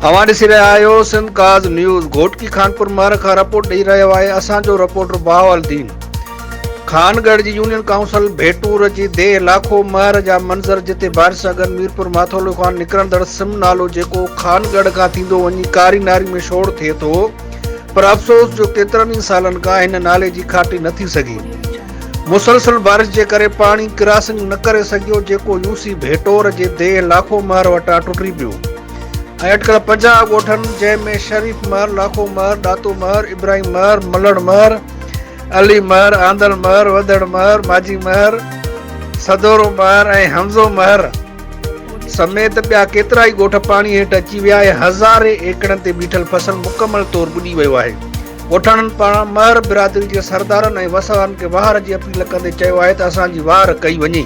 तव्हां ॾिसी रहिया आहियो सिंध काज़ न्यूज़। घोटकी खानपुर महर खां रिपोर्ट ॾेई रहियो आहे असांजो रिपोर्टर बहावलदीन। खानगढ़ जी यूनियन काउंसिल भेटूर जी देह लाखो महर जा मंज़र, जिते बारिश सां गॾु मीरपुर माथोलो खां निकिरंदड़ सिम नालो जेको खानगढ़ खां थींदो वञी कारी नारी में शोड़ थिए थो, पर अफ़सोस जो केतिरनि ई सालनि खां हिन नाले जी खाटी न थी सघी। मुसलसल बारिश जे करे पाणी क्रॉसिंग न करे सघियो, जेको यूसी भेटोर जे देह लाखो महर वटां टुटी पियो। ऐं अटकल 50 ॻोठनि, जंहिंमें शरीफ़ महर, लाखो महर, दातो महर, इब्राहिम महर, मलड़ महर, अली महर, आंदल महर, वदड़ महर, माजी महर, सदोरो महर ऐं हमज़ो महर समेत ॿिया केतिरा ई ॻोठ पाणी हेठि अची विया ऐं हज़ारे एकड़नि ते बीठल फसल मुकमल तौरु ॿुॾी वियो आहे। ॻोठाणनि पारां महर बिरादरी जे सरदारनि ऐं वसवारनि खे वहार जी अपील कंदे चयो आहे त असांजी वार कई वञे।